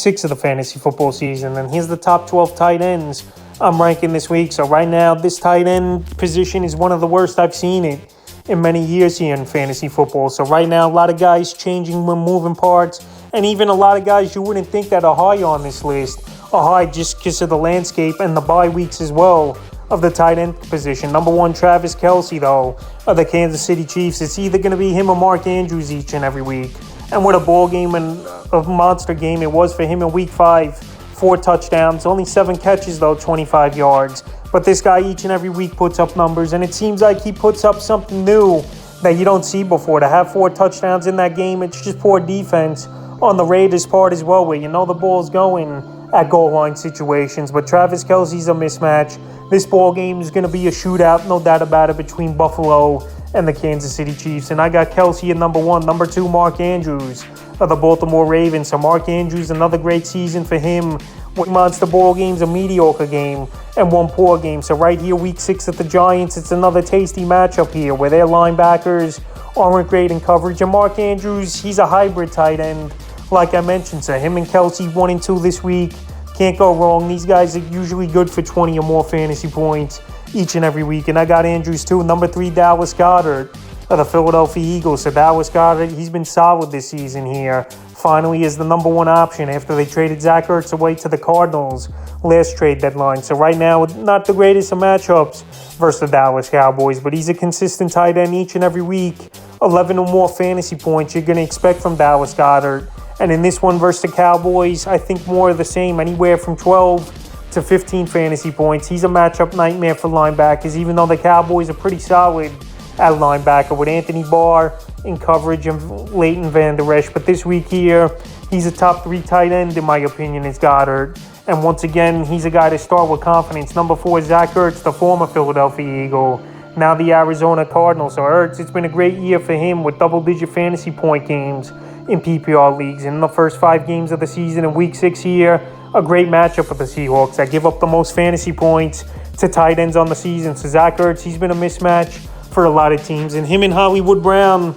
6 of the fantasy football season. And here's the top 12 tight ends I'm ranking this week. So right now, this tight end position is one of the worst I've seen it in many years here in fantasy football. So right now, a lot of guys changing when moving parts, and even a lot of guys you wouldn't think that are high on this list are high just because of the landscape and the bye weeks as well of the tight end position. Number 1, Travis Kelce, though, of the Kansas City Chiefs. It's either going to be him or Mark Andrews each and every week. And what a ball game and a monster game it was for him in Week 5. 4 touchdowns, only 7 catches, though, 25 yards. But this guy each and every week puts up numbers, and it seems like he puts up something new that you don't see before. To have 4 touchdowns in that game, it's just poor defense on the Raiders' part as well, where you know the ball's going at goal line situations. But Travis Kelce's a mismatch. This ball game is going to be a shootout, no doubt about it, between Buffalo and the Kansas City Chiefs. And I got Kelce at number 1. Number 2, Mark Andrews of the Baltimore Ravens. So Mark Andrews, another great season for him. 1 monster ball game's a mediocre game and 1 poor game. So right here, Week 6 at the Giants, it's another tasty matchup here where their linebackers aren't great in coverage. And Mark Andrews, he's a hybrid tight end, like I mentioned. So him and Kelce 1 and 2 this week. Can't go wrong. These guys are usually good for 20 or more fantasy points each and every week. And I got Andrews too. Number 3, Dallas Goedart of the Philadelphia Eagles. So Dallas Goedart, he's been solid this season here. Finally is the number 1 option after they traded Zach Ertz away to the Cardinals last trade deadline. So right now, not the greatest of matchups versus the Dallas Cowboys, but he's a consistent tight end each and every week. 11 or more fantasy points you're going to expect from Dallas Goedart. And in this one versus the Cowboys, I think more of the same, anywhere from 12 to 15 fantasy points. He's a matchup nightmare for linebackers, even though the Cowboys are pretty solid at linebacker with Anthony Barr in coverage and Leighton Vander Esch. But this week here, he's a top 3 tight end, in my opinion, is Goedart. And once again, he's a guy to start with confidence. Number 4, Zach Ertz, the former Philadelphia Eagle, now the Arizona Cardinals. So Ertz, it's been a great year for him with double-digit fantasy point games in PPR leagues. In the first 5 games of the season in Week 6 here, a great matchup with the Seahawks that give up the most fantasy points to tight ends on the season. So Zach Ertz, he's been a mismatch for a lot of teams. And him and Hollywood Brown,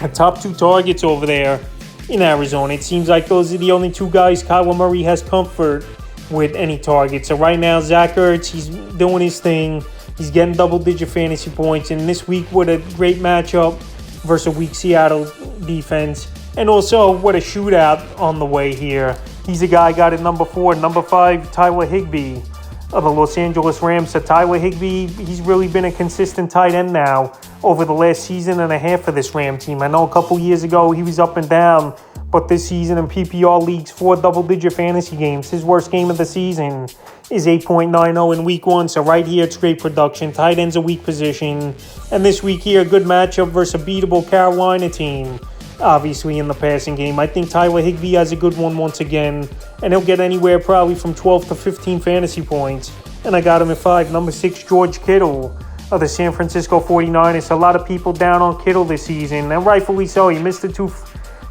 the top 2 targets over there in Arizona. It seems like those are the only 2 guys Kyler Murray has comfort with any target. So right now, Zach Ertz, he's doing his thing. He's getting double-digit fantasy points. And this week, what a great matchup versus a weak Seattle defense. And also, what a shootout on the way here. He's a guy got at number 4. Number 5, Tyler Higbee of the Los Angeles Rams. So Tyler Higbee, he's really been a consistent tight end now over the last season and a half for this Ram team. I know a couple years ago he was up and down, but this season in PPR leagues, 4 double-digit fantasy games. His worst game of the season is 8.90 in Week 1. So right here, it's great production. Tight end's a weak position. And this week here, a good matchup versus a beatable Carolina team, obviously, in the passing game. I think Tyler Higbee has a good one once again, and he'll get anywhere probably from 12 to 15 fantasy points. And I got him at 5. Number 6, George Kittle of the San Francisco 49ers. A lot of people down on Kittle this season, and rightfully so. He missed the 2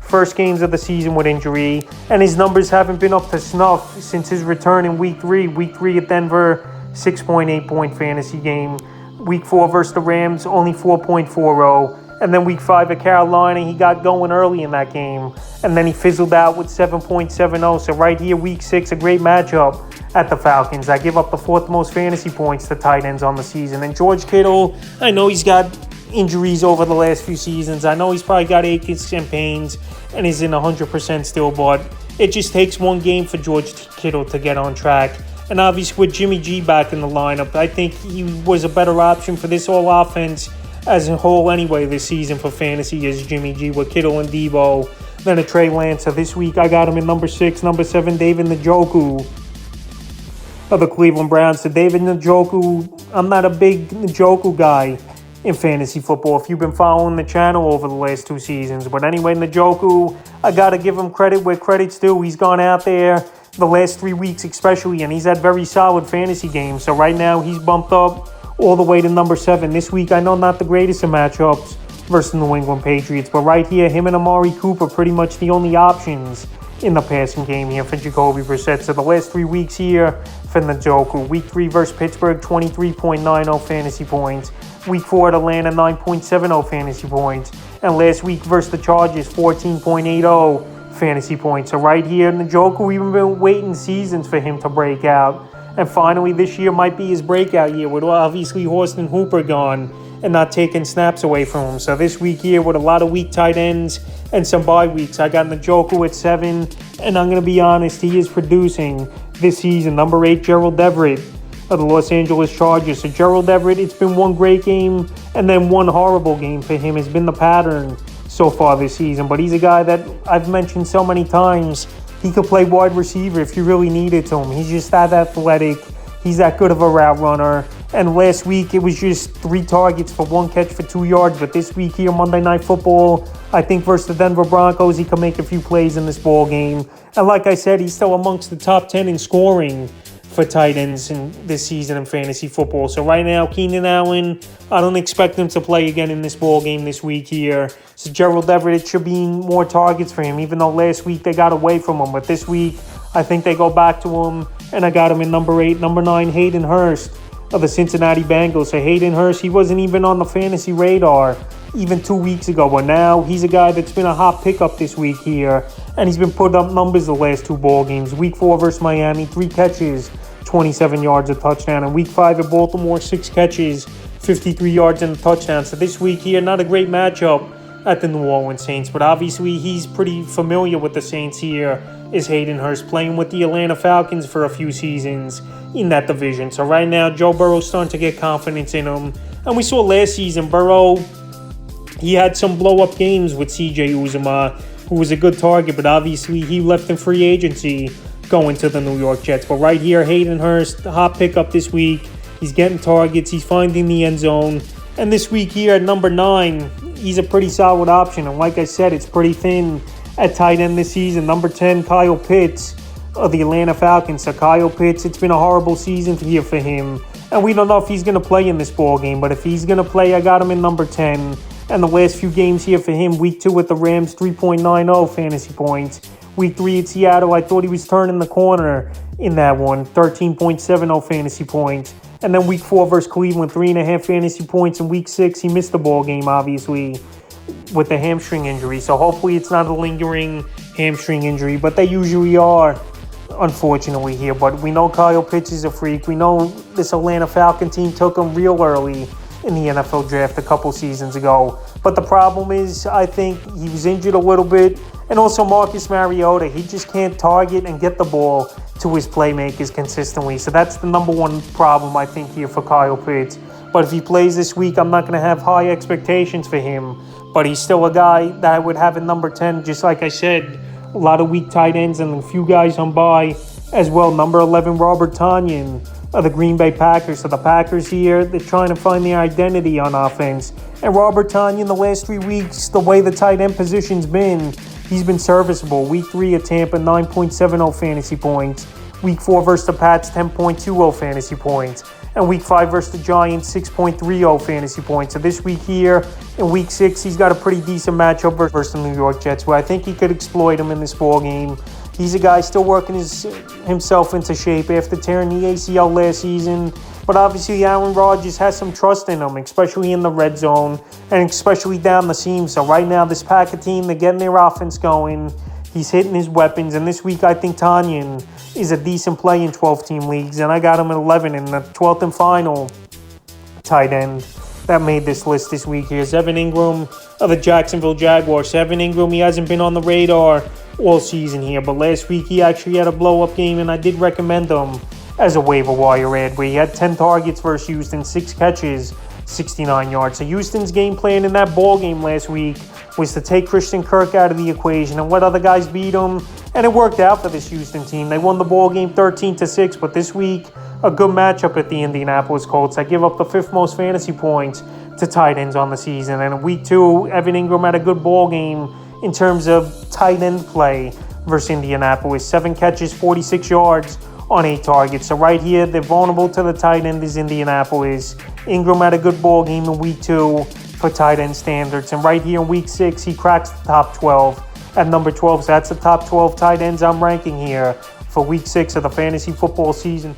first games of the season with injury, and his numbers haven't been up to snuff since his return in Week 3. Week 3 at Denver, 6.8 point fantasy game. Week 4 versus the Rams, only 4.40. And then Week 5 at Carolina, he got going early in that game. And then he fizzled out with 7.70. So right here, Week 6, a great matchup at the Falcons. I give up the 4th most fantasy points to tight ends on the season. And George Kittle, I know he's got injuries over the last few seasons. I know he's probably got aches and pains and isn't 100% still. But it just takes one game for George Kittle to get on track. And obviously with Jimmy G back in the lineup, I think he was a better option for this whole offense as a whole anyway this season for fantasy is Jimmy G with Kittle and Debo, then a Trey Lance. So this week I got him in number 6. Number 7, David NJOKU of the Cleveland Browns. So David NJOKU, I'm not a big NJOKU guy in fantasy football if you've been following the channel over the last 2 seasons. But anyway, NJOKU, I got to give him credit where credit's due. He's gone out there the last 3 weeks especially, and he's had very solid fantasy games. So right now he's bumped up all the way to number 7. This week, I know not the greatest of matchups versus the New England Patriots, but right here, him and Amari Cooper pretty much the only options in the passing game here for Jacoby Brissett. So the last 3 weeks here for NJOKU. Week 3 versus Pittsburgh, 23.90 fantasy points. Week 4 at Atlanta, 9.70 fantasy points. And last week versus the Chargers, 14.80 fantasy points. So right here, NJOKU, we've been waiting seasons for him to break out. And finally, this year might be his breakout year with obviously Hurst and Hooper gone and not taking snaps away from him. So this week here with a lot of weak tight ends and some bye weeks, I got NJOKU at 7. And I'm going to be honest, he is producing this season. Number 8, Gerald Everett of the Los Angeles Chargers. So Gerald Everett, it's been one great game and then one horrible game for him has been the pattern so far this season. But he's a guy that I've mentioned so many times. He could play wide receiver if you really needed to him. He's just that athletic. He's that good of a route runner. And last week, it was just 3 targets for 1 catch for 2 yards. But this week here, Monday Night Football, I think versus the Denver Broncos, he can make a few plays in this ball game. And like I said, he's still amongst the top 10 in scoring for tight ends in this season in fantasy football. So right now, Keenan Allen, I don't expect him to play again in this ball game this week here. So Gerald Everett, it should be more targets for him, even though last week they got away from him. But this week, I think they go back to him, and I got him in number 8. Number 9, Hayden Hurst of the Cincinnati Bengals. So Hayden Hurst, he wasn't even on the fantasy radar even 2 weeks ago, but now he's a guy that's been a hot pickup this week here, and he's been putting up numbers the last 2 ball games. Week 4 versus Miami, 3 catches, 27 yards, a touchdown. And week 5 at Baltimore, 6 catches, 53 yards and a touchdown. So this week here, not a great matchup at the New Orleans Saints, but obviously he's pretty familiar with the Saints here, is Hayden Hurst, playing with the Atlanta Falcons for a few seasons in that division. So right now, Joe Burrow's starting to get confidence in him. And we saw last season, Burrow, he had some blow-up games with C.J. Uzomah, who was a good target, but obviously he left in free agency going to the New York Jets. But right here, Hayden Hurst, hot pickup this week. He's getting targets. He's finding the end zone. And this week here at number 9, he's a pretty solid option. And like I said, it's pretty thin at tight end this season. Number 10, Kyle Pitts of the Atlanta Falcons. So Kyle Pitts, it's been a horrible season here for him. And we don't know if he's going to play in this ball game. But if he's going to play, I got him in number 10. And the last few games here for him, week 2 with the Rams, 3.90 fantasy points. Week 3 at Seattle, I thought he was turning the corner in that one, 13.70 fantasy points. And then week 4 versus Cleveland, 3.5 fantasy points. And week 6, he missed the ball game, obviously, with the hamstring injury. So hopefully it's not a lingering hamstring injury, but they usually are, unfortunately, here. But we know Kyle Pitts is a freak. We know this Atlanta Falcon team took him real early in the NFL draft a couple seasons ago. But the problem is, I think he was injured a little bit. And also Marcus Mariota, he just can't target and get the ball to his playmakers consistently. So that's the number 1 problem, I think, here for Kyle Pitts. But if he plays this week, I'm not going to have high expectations for him. But he's still a guy that I would have at number 10, just like I said. A lot of weak tight ends and a few guys on bye as well. Number 11, Robert Tonyan of the Green Bay Packers. So the Packers here, they're trying to find their identity on offense. And Robert Tonyan, the last 3 weeks, the way the tight end position's been, he's been serviceable. Week 3 at Tampa, 9.70 fantasy points. Week 4 versus the Pats, 10.20 fantasy points. And week 5 versus the Giants, 6.30 fantasy points. So this week here, in week 6, he's got a pretty decent matchup versus the New York Jets, where I think he could exploit him in this ball game. He's a guy still working himself into shape after tearing the ACL last season. But obviously, Aaron Rodgers has some trust in him, especially in the red zone and especially down the seam. So right now, this Packer team, they're getting their offense going. He's hitting his weapons. And this week, I think Tonyan is a decent play in 12-team leagues. And I got him at 11 in the 12th and final tight end that made this list this week. Here's Evan Engram of the Jacksonville Jaguars. Evan Engram, he hasn't been on the radar all season here, but last week he actually had a blow-up game, and I did recommend him as a waiver wire ad, where he had 10 targets versus Houston, 6 catches, 69 yards. So Houston's game plan in that ball game last week was to take Christian Kirk out of the equation and let other guys beat him, and it worked out for this Houston team. They won the ball game 13-6, but this week, a good matchup at the Indianapolis Colts. I give up the 5th most fantasy points to tight ends on the season, and in week 2, Evan Engram had a good ball game in terms of tight end play versus Indianapolis. 7 catches, 46 yards on 8 targets. So right here, they're vulnerable to the tight end is Indianapolis. Engram had a good ball game in week 2 for tight end standards. And right here in week 6, he cracks the top 12 at number 12. So that's the top 12 tight ends I'm ranking here for week 6 of the fantasy football season.